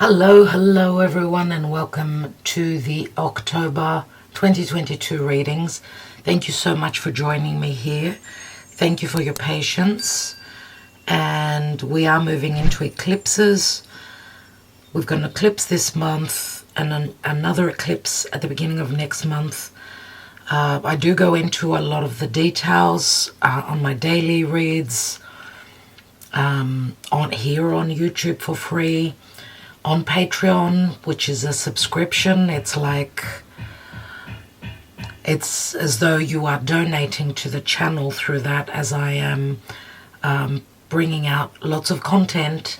Hello everyone, and welcome to the October 2022 readings. Thank you so much for joining me here. Thank you for your patience. And we are moving into eclipses. We've got an eclipse this month and another eclipse at the beginning of next month. I do go into a lot of the details on my daily reads on YouTube for free. On Patreon, which is a subscription, it's as though you are donating to the channel through that, as I am bringing out lots of content.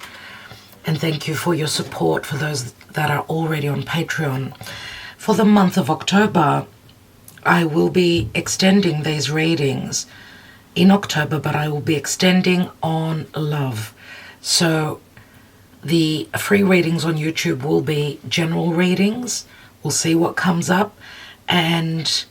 And thank you for your support for those that are already on Patreon. For the month of October, I will be extending these readings in October, but I will be extending on love. So the free readings on YouTube will be general readings. We'll see what comes up. And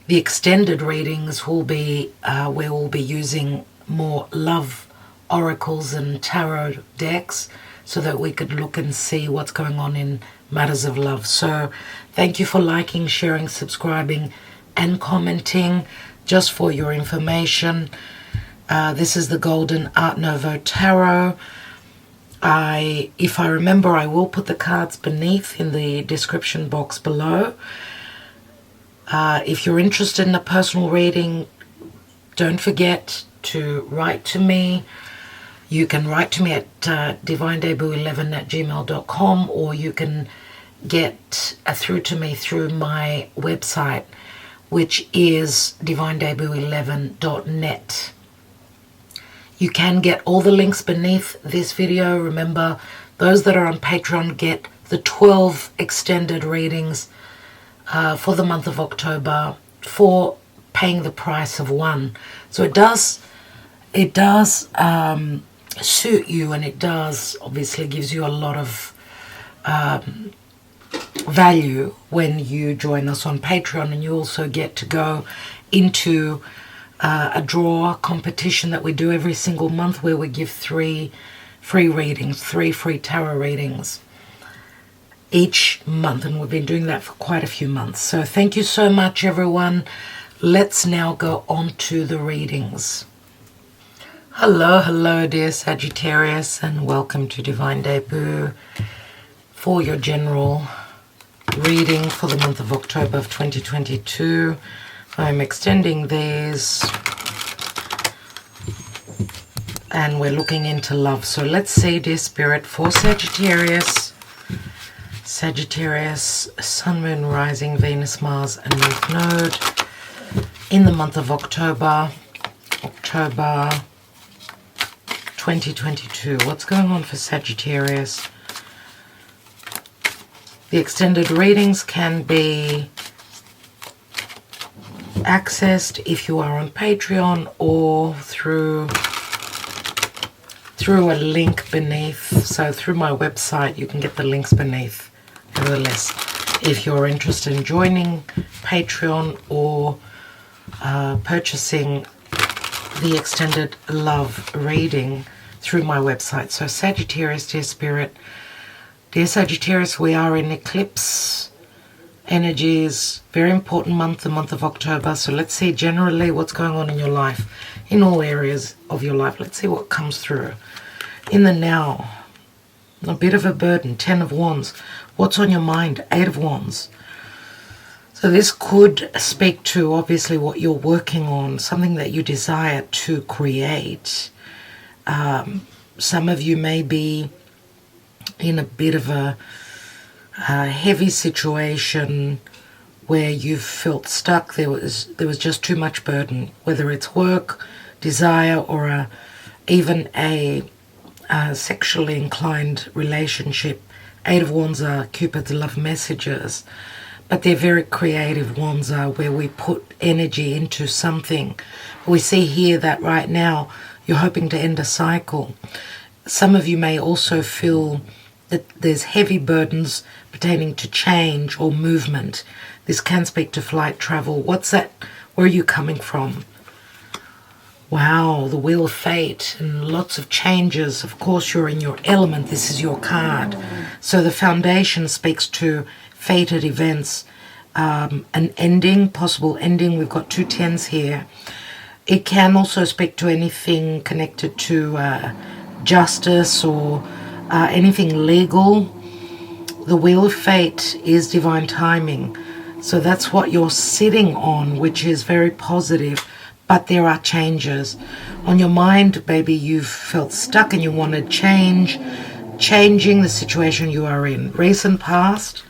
the extended readings will be where we'll be using more love oracles and tarot decks so that we could look and see what's going on in matters of love. So thank you for liking, sharing, subscribing, and commenting. Just for your information, this is the Golden Art Nouveau Tarot. If I remember, I will put the cards beneath in the description box below. If you're interested in a personal reading, don't forget to write to me. You can write to me at divinedebut11@gmail.com, or you can get through to me through my website, which is divinedebut11.net. You can get all the links beneath this video. Remember, those that are on Patreon get the 12 extended readings for the month of October for paying the price of one. So it does suit you, and it does obviously gives you a lot of value when you join us on Patreon, and you also get to go into a draw competition that we do every single month, where we give 3 free readings, 3 free tarot readings each month, and we've been doing that for quite a few months. So thank you so much, everyone. Let's now go on to the readings. Hello dear Sagittarius, and welcome to Divine Debut for your general reading for the month of October of 2022. I'm extending these, and we're looking into love. So let's see, dear Spirit, for Sagittarius, Sun, Moon, Rising, Venus, Mars, and North Node in the month of October 2022. What's going on for Sagittarius? The extended readings can be accessed if you are on Patreon, or through a link beneath. So through my website, you can get the links beneath. Nevertheless, if you're interested in joining Patreon or purchasing the extended love reading through my website. So Sagittarius, dear Spirit, dear Sagittarius, we are in eclipse energies, very important month, the month of October. So let's see generally what's going on in your life, in all areas of your life. Let's see what comes through. In the now, a bit of a burden, 10 of Wands. What's on your mind? 8 of Wands. So this could speak to obviously what you're working on, something that you desire to create. Some of you may be in a bit of a heavy situation where you've felt stuck. There was just too much burden, whether it's work, desire, or even a sexually inclined relationship. 8 of Wands are Cupid's love messages, but they're very creative. Wands are where we put energy into something. We see here that right now you're hoping to end a cycle. Some of you may also feel that there's heavy burdens pertaining to change or movement. This can speak to flight, travel. What's that? Where are you coming from? Wow, the Wheel of Fate and lots of changes. Of course, you're in your element. This is your card. So the foundation speaks to fated events, an ending, possible ending. We've got 2 tens here. It can also speak to anything connected to justice or anything legal. The Wheel of Fate is divine timing. So that's what you're sitting on, which is very positive. But there are changes. On your mind, maybe you've felt stuck and you wanted change. Changing the situation you are in. Recent past,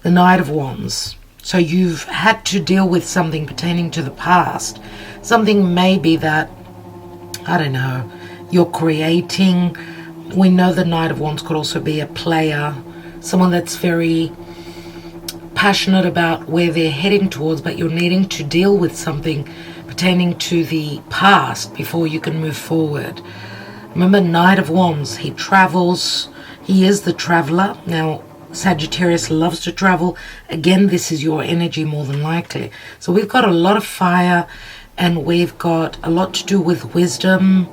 the Knight of Wands. So you've had to deal with something pertaining to the past. Something maybe that, I don't know, you're creating. We know the Knight of Wands could also be a player. Someone that's very passionate about where they're heading towards, but you're needing to deal with something pertaining to the past before you can move forward. Remember, Knight of Wands, he travels. He is the traveler. Now, Sagittarius loves to travel. Again, this is your energy more than likely. So we've got a lot of fire, and we've got a lot to do with wisdom.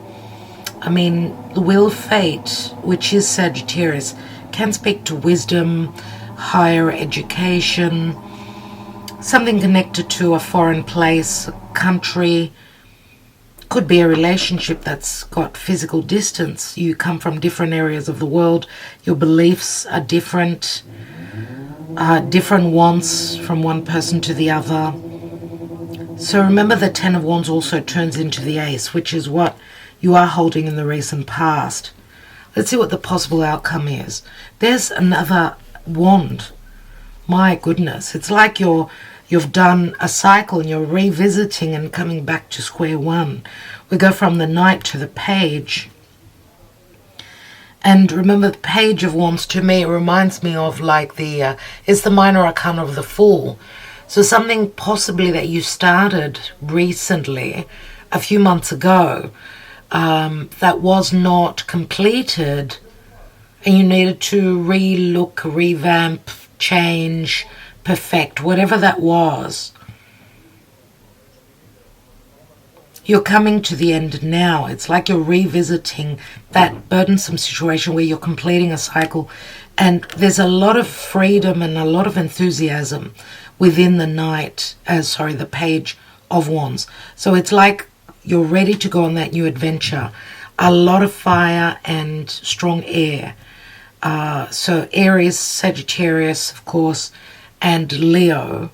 I mean, the Wheel of Fate, which is Sagittarius, can speak to wisdom, higher education, something connected to a foreign place, a country. Could be a relationship that's got physical distance. You come from different areas of the world. Your beliefs are different. Different wants from one person to the other. So remember, the Ten of Wands also turns into the Ace, which is what you are holding in the recent past. Let's see what the possible outcome is. There's another wand. My goodness. It's like you've done a cycle and you're revisiting and coming back to square one. We go from the Knight to the Page. And remember, the Page of Wands, to me, it reminds me of like it's the minor arcana of the Fool. So something possibly that you started recently, a few months ago, that was not completed, and you needed to re-look, revamp, change, perfect, whatever that was. You're coming to the end now. It's like you're revisiting that burdensome situation where you're completing a cycle, and there's a lot of freedom and a lot of enthusiasm within the Page of Wands. So it's like you're ready to go on that new adventure. A lot of fire and strong air. So Aries, Sagittarius, of course, and Leo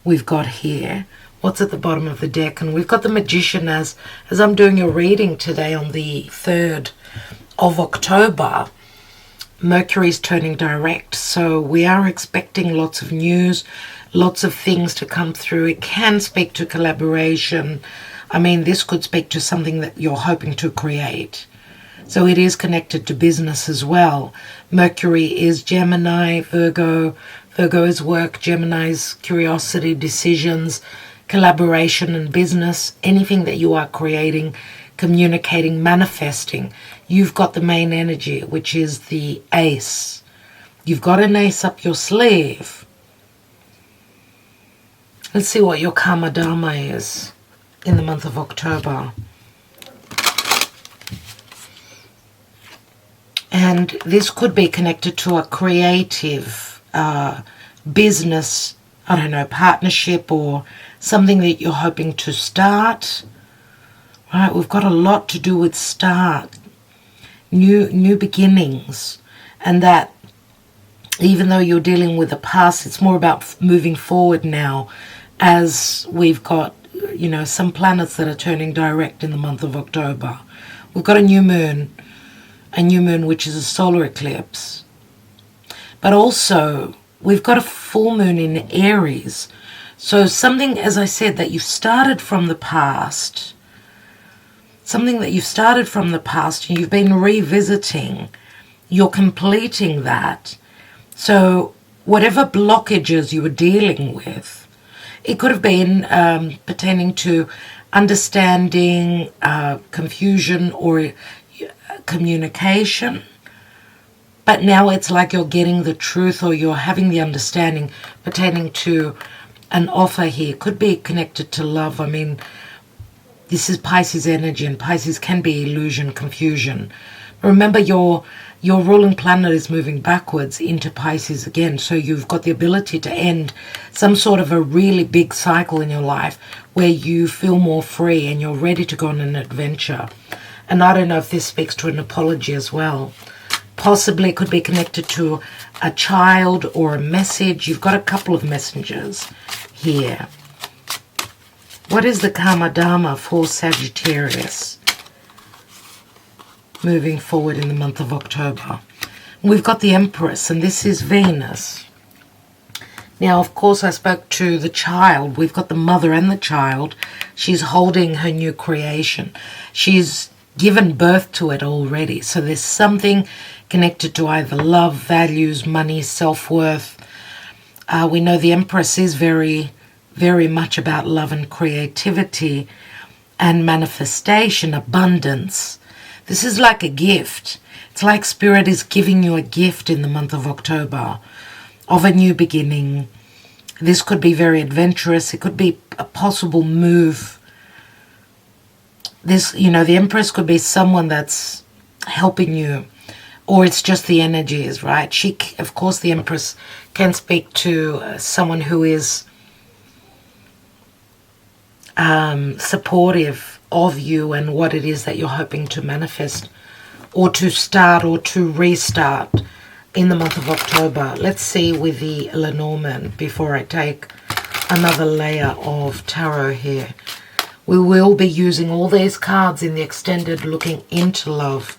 we've got here. What's at the bottom of the deck? And we've got the Magician as I'm doing your reading today on the 3rd of October. Mercury's turning direct. So we are expecting lots of news, lots of things to come through. It can speak to collaboration. I mean, this could speak to something that you're hoping to create. So it is connected to business as well. Mercury is Gemini, Virgo. Virgo is work, Gemini's curiosity, decisions, collaboration and business. Anything that you are creating, communicating, manifesting. You've got the main energy, which is the Ace. You've got an Ace up your sleeve. Let's see what your Karma Dharma is in the month of October. And this could be connected to a creative business, I don't know, partnership or something that you're hoping to start. Right, we've got a lot to do with start, new beginnings, and that even though you're dealing with the past, it's more about moving forward now, as we've got, you know, some planets that are turning direct in the month of October. We've got a new moon which is a solar eclipse. But also, we've got a full moon in Aries. So something, as I said, that you've started from the past, something that you've started from the past and you've been revisiting, you're completing that. So whatever blockages you were dealing with, it could have been pertaining to understanding, confusion, or communication. But now it's like you're getting the truth, or you're having the understanding pertaining to an offer here. Could be connected to love. I mean, this is Pisces energy, and Pisces can be illusion, confusion. Remember, your ruling planet is moving backwards into Pisces again, so you've got the ability to end some sort of a really big cycle in your life where you feel more free and you're ready to go on an adventure. And I don't know if this speaks to an apology as well. Possibly it could be connected to a child or a message. You've got a couple of messengers here. What is the Karma Dharma for Sagittarius moving forward in the month of October? We've got the Empress, and this is Venus. Now, of course, I spoke to the child. We've got the mother and the child. She's holding her new creation. She's given birth to it already. So there's something connected to either love, values, money, self-worth. We know the Empress is very, very much about love and creativity and manifestation, abundance. This is like a gift. It's like Spirit is giving you a gift in the month of October of a new beginning. This could be very adventurous. It could be a possible move. This, you know, the Empress could be someone that's helping you, or it's just the energies, right? She, of course, the Empress can speak to someone who is supportive of you and what it is that you're hoping to manifest or to start or to restart in the month of October. Let's see with the Lenormand before I take another layer of tarot here. We will be using all these cards in the extended looking into love.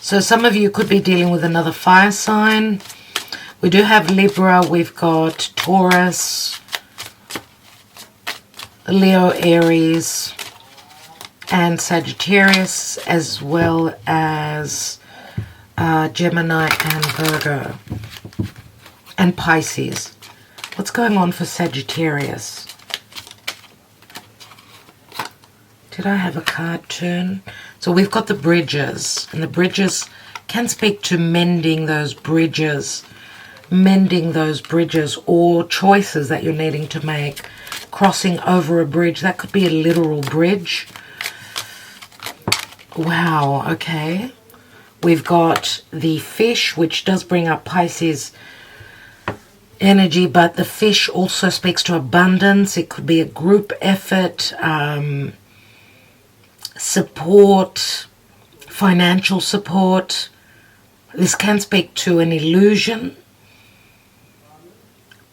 So some of you could be dealing with another fire sign. We do have Libra, we've got Taurus, Leo, Aries, and Sagittarius, as well as Gemini and Virgo, and Pisces. What's going on for Sagittarius? Did I have a card turn? So we've got the bridges, and the bridges can speak to mending those bridges, or choices that you're needing to make, crossing over a bridge. That could be a literal bridge. Wow, okay. We've got the fish, which does bring up Pisces energy, but the fish also speaks to abundance. It could be a group effort, support, financial support. This can speak to an illusion,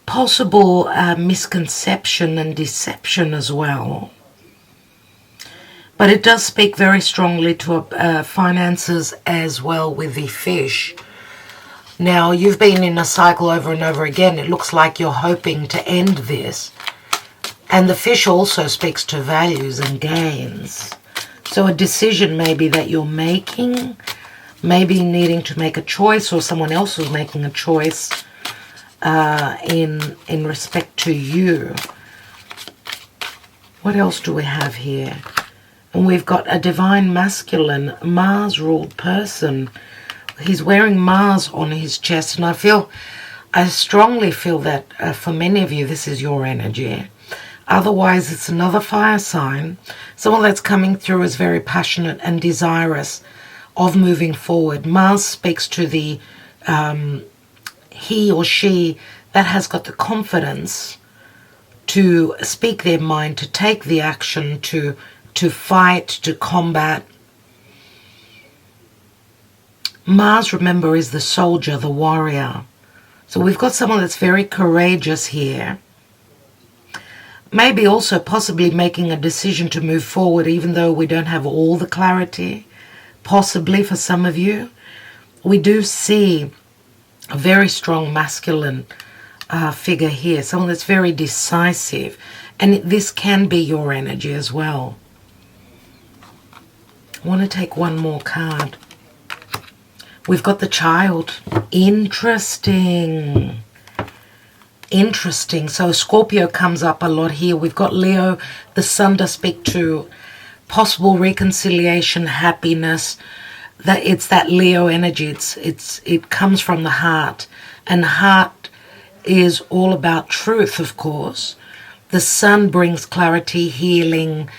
possible misconception and deception as well. But it does speak very strongly to finances as well with the fish. Now, you've been in a cycle over and over again. It looks like you're hoping to end this. And the fish also speaks to values and gains. So a decision maybe that you're making, maybe needing to make a choice, or someone else is making a choice in respect to you. What else do we have here? And we've got a divine masculine, Mars-ruled person. He's wearing Mars on his chest, and I strongly feel that for many of you, this is your energy. Otherwise, it's another fire sign. Someone that's coming through is very passionate and desirous of moving forward. Mars speaks to the he or she that has got the confidence to speak their mind, to take the action, to fight, to combat. Mars, remember, is the soldier, the warrior. So we've got someone that's very courageous here. Maybe also possibly making a decision to move forward even though we don't have all the clarity. Possibly for some of you. We do see a very strong masculine figure here. Someone that's very decisive. And this can be your energy as well. I want to take one more card. We've got the child. Interesting. Interesting. So Scorpio comes up a lot here. We've got Leo. The sun does speak to possible reconciliation, happiness. That it's that Leo energy. It comes from the heart. And the heart is all about truth, of course. The sun brings clarity, healing,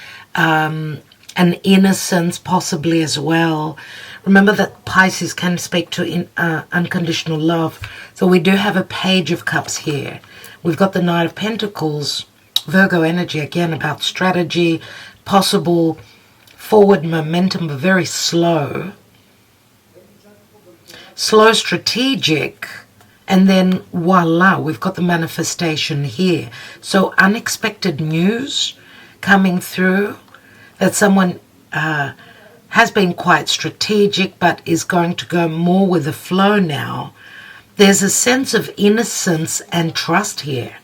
and innocence possibly as well. Remember that Pisces can speak to unconditional love. So we do have a Page of Cups here. We've got the Knight of Pentacles, Virgo energy, again about strategy, possible forward momentum, but very slow. Slow, strategic, and then voila, we've got the manifestation here. So unexpected news coming through, that someone has been quite strategic but is going to go more with the flow now. There's a sense of innocence and trust here.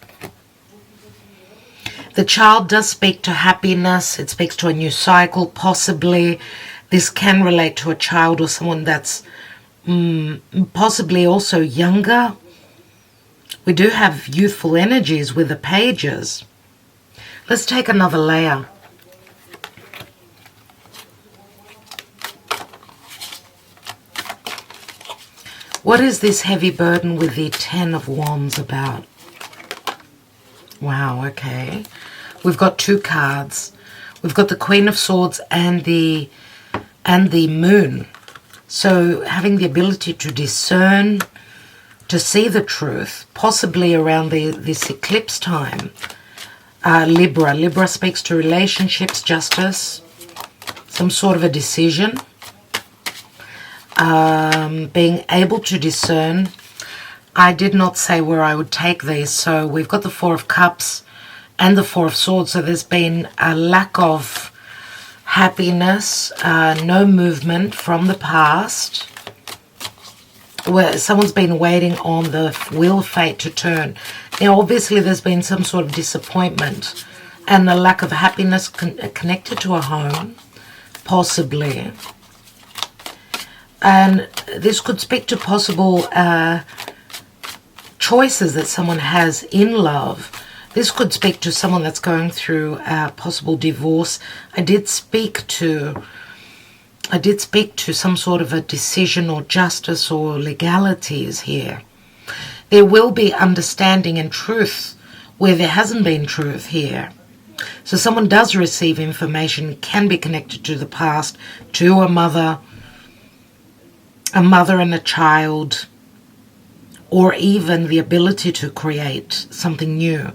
The child does speak to happiness. It speaks to a new cycle, possibly. This can relate to a child or someone that's possibly also younger. We do have youthful energies with the pages. Let's take another layer. What is this heavy burden with the Ten of Wands about? Wow, okay. We've got two cards. We've got the Queen of Swords and the Moon. So having the ability to discern, to see the truth, possibly around this eclipse time. Libra. Libra speaks to relationships, justice, some sort of a decision. Being able to discern. I did not say where I would take these. So we've got the Four of Cups and the Four of Swords. So there's been a lack of happiness, no movement from the past, where someone's been waiting on the wheel of fate to turn. Now, obviously, there's been some sort of disappointment and a lack of happiness connected to a home, possibly. And this could speak to possible choices that someone has in love. This could speak to someone that's going through a possible divorce. I did speak to some sort of a decision or justice or legalities here. There will be understanding and truth where there hasn't been truth here. So someone does receive information, can be connected to the past, to a mother and a child, or even the ability to create something new.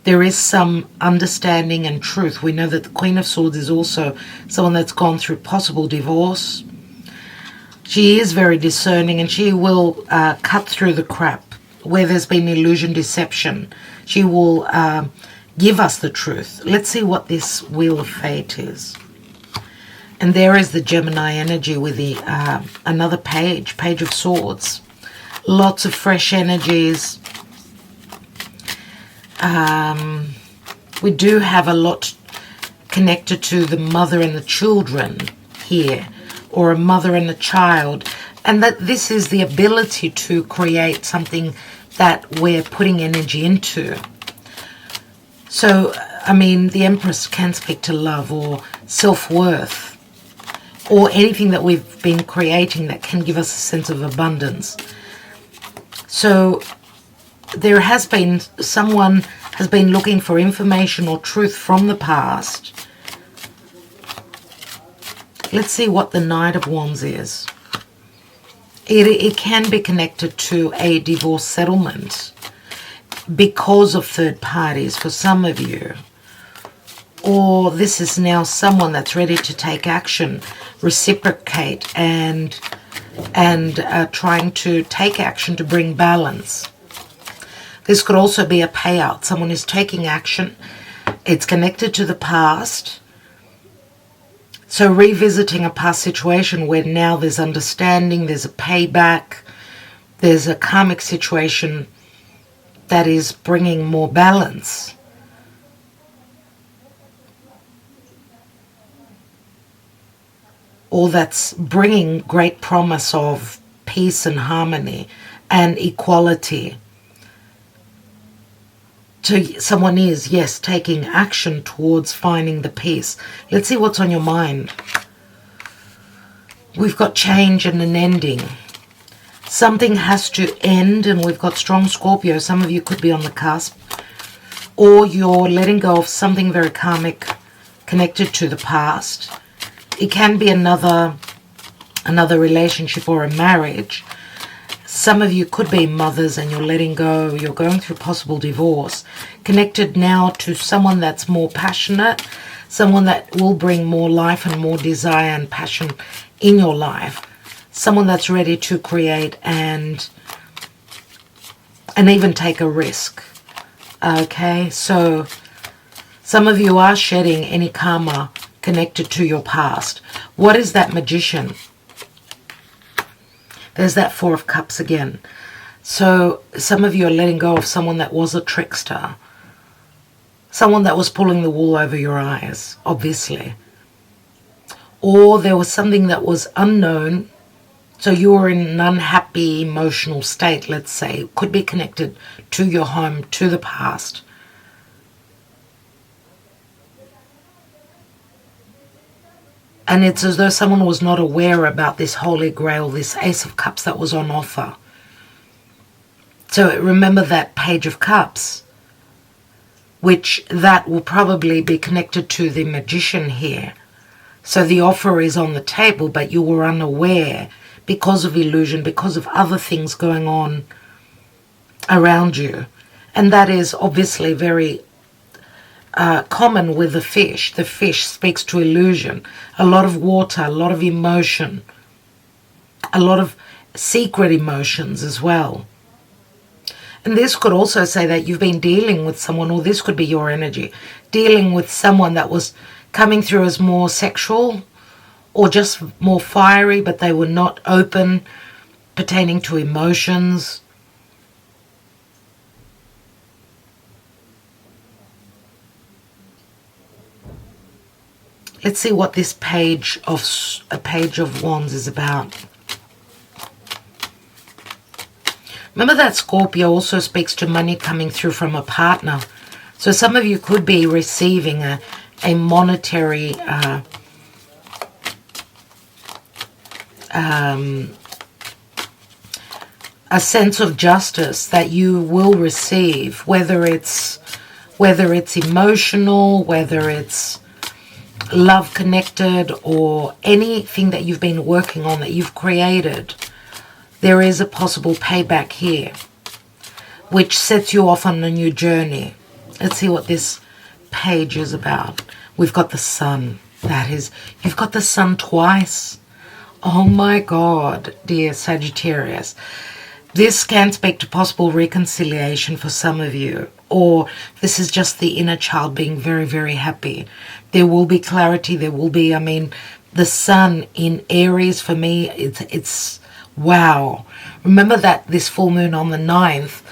There is some understanding and truth. We know that the Queen of Swords is also someone that's gone through possible divorce. She is very discerning, and she will cut through the crap where there's been illusion, deception. She will give us the truth. Let's see what this Wheel of Fate is. And there is the Gemini energy with the another Page of Swords. Lots of fresh energies. We do have a lot connected to the mother and the children here, or a mother and a child, and that this is the ability to create something that we're putting energy into. So, I mean, the Empress can speak to love or self-worth, or anything that we've been creating that can give us a sense of abundance. So there has been, someone has been looking for information or truth from the past. Let's see what the Knight of Wands is. It can be connected to a divorce settlement because of third parties for some of you. Or this is now someone that's ready to take action, reciprocate, and trying to take action to bring balance. This could also be a payout. Someone is taking action. It's connected to the past. So revisiting a past situation where now there's understanding, there's a payback, there's a karmic situation that is bringing more balance. Or that's bringing great promise of peace and harmony and equality. So someone is, yes, taking action towards finding the peace. Let's see what's on your mind. We've got change and an ending. Something has to end, and we've got strong Scorpio. Some of you could be on the cusp. Or you're letting go of something very karmic connected to the past. It can be another relationship or a marriage. Some of you could be mothers and you're letting go. You're going through possible divorce. Connected now to someone that's more passionate, someone that will bring more life and more desire and passion in your life. Someone that's ready to create and even take a risk. Okay, so some of you are shedding any karma connected to your past. What is that Magician? There's that Four of Cups again. So some of you are letting go of someone that was a trickster. Someone that was pulling the wool over your eyes, obviously. Or there was something that was unknown. So you were in an unhappy emotional state, let's say. It could be connected to your home, to the past. And it's as though someone was not aware about this Holy Grail, this Ace of Cups that was on offer. So remember that Page of Cups, which that will probably be connected to the Magician here. So the offer is on the table, but you were unaware because of illusion, because of other things going on around you. And that is obviously very common with the fish. The fish speaks to illusion. A lot of water, a lot of emotion, a lot of secret emotions as well. And this could also say that you've been dealing with someone, or this could be your energy, dealing with someone that was coming through as more sexual or just more fiery, but they were not open pertaining to emotions. Let's see what this Page of Wands is about. Remember that Scorpio also speaks to money coming through from a partner. So some of you could be receiving a monetary a sense of justice that you will receive, whether it's emotional, whether it's love connected, or anything that you've been working on, that you've created. There is a possible payback here, which sets you off on a new journey. Let's see what this page is about. We've got the Sun. That is, you've got the Sun twice. Oh my God, dear Sagittarius. This can speak to possible reconciliation for some of you, or this is just the inner child being very, very happy. There will be clarity. There will be, the Sun in Aries for me, it's wow. Remember that this full moon on the 9th,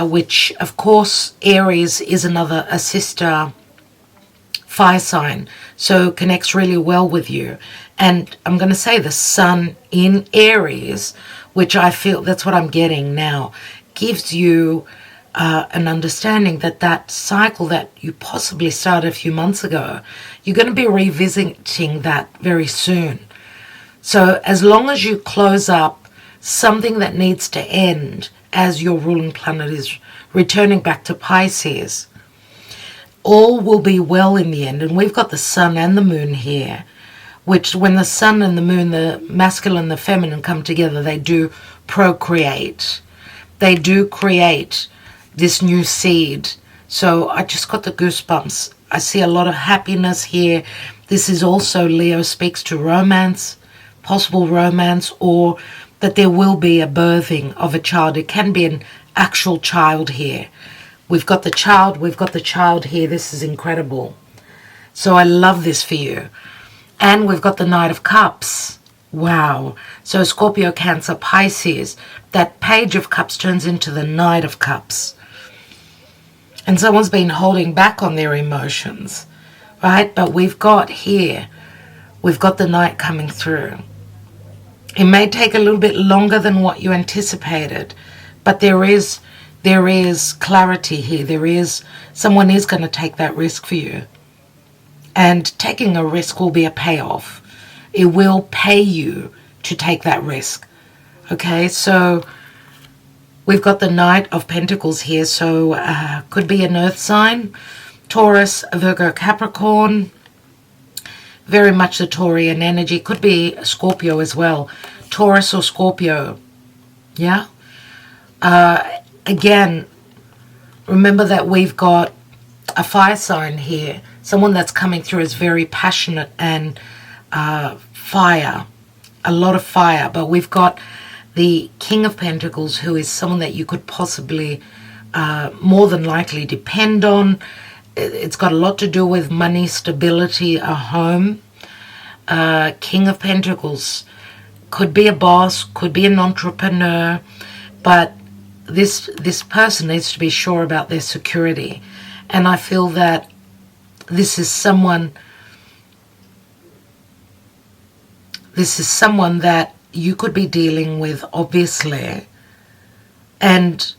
which of course Aries is a sister fire sign, so connects really well with you. And I'm going to say the Sun in Aries, which I feel, that's what I'm getting now, gives you an understanding that that cycle that you possibly started a few months ago, you're going to be revisiting that very soon. So as long as you close up something that needs to end as your ruling planet is returning back to Pisces, all will be well in the end. And we've got the Sun and the Moon here, which when the Sun and the Moon, the masculine and the feminine, come together, they do procreate. They do create this new seed. So I just got the goosebumps. I see a lot of happiness here. This is also, Leo speaks to romance, possible romance, or that there will be a birthing of a child. It can be an actual child here. We've got the child here. This is incredible. So I love this for you. And we've got the Knight of Cups. Wow. So Scorpio, Cancer, Pisces, that Page of Cups turns into the Knight of Cups. And someone's been holding back on their emotions, right? But we've got here, we've got the Knight coming through. It may take a little bit longer than what you anticipated, but there is clarity here. Someone is going to take that risk for you. And taking a risk will be a payoff. It will pay you to take that risk. Okay, so we've got the Knight of Pentacles here. So could be an earth sign, Taurus, Virgo, Capricorn. very much the Taurian energy. Could be Scorpio as well. Taurus or Scorpio. Yeah. Again, remember that we've got a fire sign here. Someone that's coming through is very passionate and fire. A lot of fire. But we've got the King of Pentacles, who is someone that you could possibly more than likely depend on. It's got a lot to do with money, stability, a home. King of Pentacles could be a boss, could be an entrepreneur, but this person needs to be sure about their security. And I feel that this is someone that you could be dealing with, obviously. And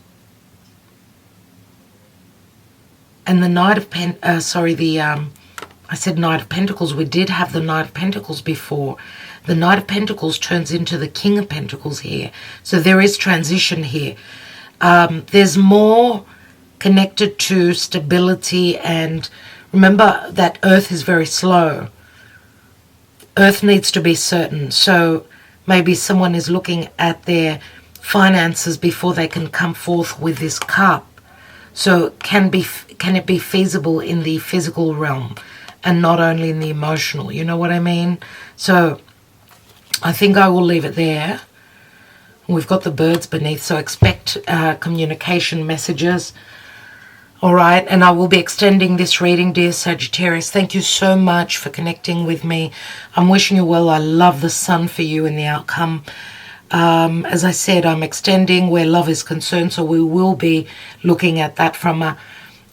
the Knight of I said Knight of Pentacles. We did have the Knight of Pentacles before. The Knight of Pentacles turns into the King of Pentacles here. So there is transition here. There's more connected to stability, and remember that Earth is very slow. Earth needs to be certain. So maybe someone is looking at their finances before they can come forth with this cup. So can it be feasible in the physical realm and not only in the emotional? You know what I mean? So I think I will leave it there. We've got the birds beneath, so expect communication messages. All right, and I will be extending this reading, dear Sagittarius. Thank you so much for connecting with me. I'm wishing you well. I love the sun for you in the outcome. As I said, I'm extending where love is concerned, so we will be looking at that from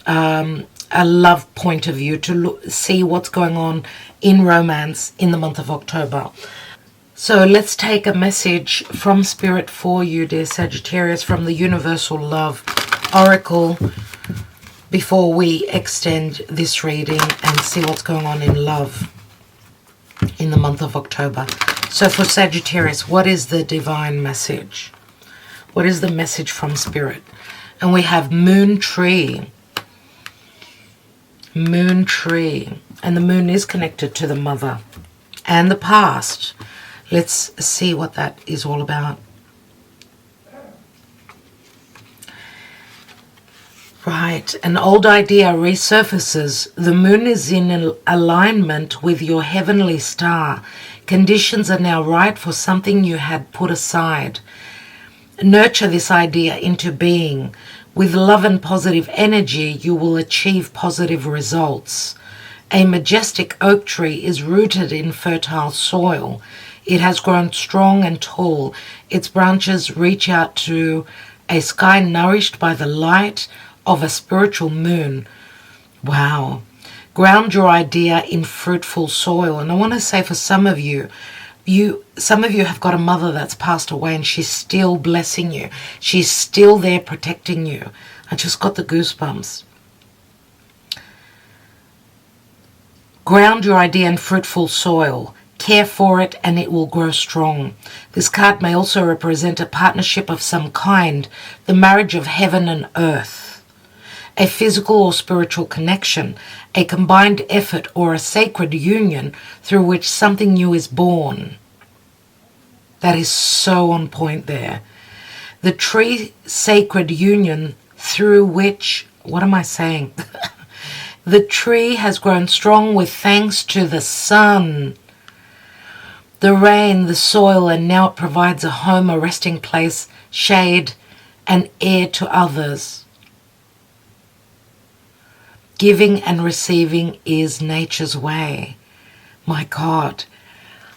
a love point of view to see what's going on in romance in the month of October. So let's take a message from Spirit for you, dear Sagittarius, from the Universal Love Oracle, before we extend this reading and see what's going on in love in the month of October. So for Sagittarius, what is the divine message? What is the message from Spirit? And we have Moon Tree. Moon Tree. And the moon is connected to the mother and the past. Let's see what that is all about. Right, an old idea resurfaces. The moon is in alignment with your heavenly star. Conditions are now right for something you had put aside. Nurture this idea into being. With love and positive energy, you will achieve positive results. A majestic oak tree is rooted in fertile soil. It has grown strong and tall. Its branches reach out to a sky nourished by the light of a spiritual moon. Wow. Ground your idea in fruitful soil. And I want to say for some of you have got a mother that's passed away and she's still blessing you. She's still there protecting you. I just got the goosebumps. Ground your idea in fruitful soil. Care for it and it will grow strong. This card may also represent a partnership of some kind, the marriage of heaven and earth, a physical or spiritual connection, a combined effort or a sacred union through which something new is born. That is so on point there. The tree sacred union through which, what am I saying? The tree has grown strong with thanks to the sun, the rain, the soil, and now it provides a home, a resting place, shade, and air to others. Giving and receiving is nature's way. My God,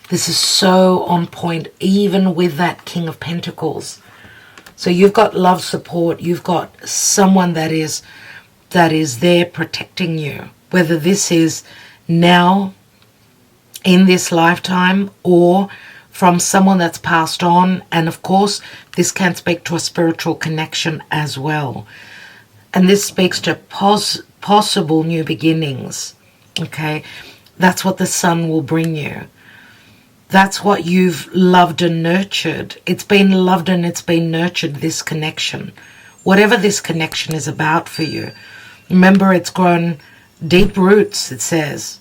this is so on point, even with that King of Pentacles. So you've got love, support, you've got someone that is there protecting you, whether this is now in this lifetime or from someone that's passed on. And of course, this can speak to a spiritual connection as well. And this speaks to possible new beginnings. Okay, that's what the sun will bring you. That's what you've loved and nurtured. It's been loved and it's been nurtured, this connection. Whatever this connection is about for you. Remember, it's grown deep roots, it says.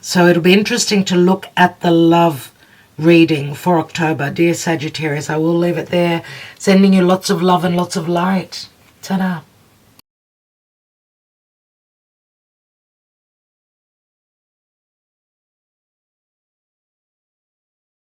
So it'll be interesting to look at the love reading for October. Dear Sagittarius, I will leave it there. Sending you lots of love and lots of light. Ta-da.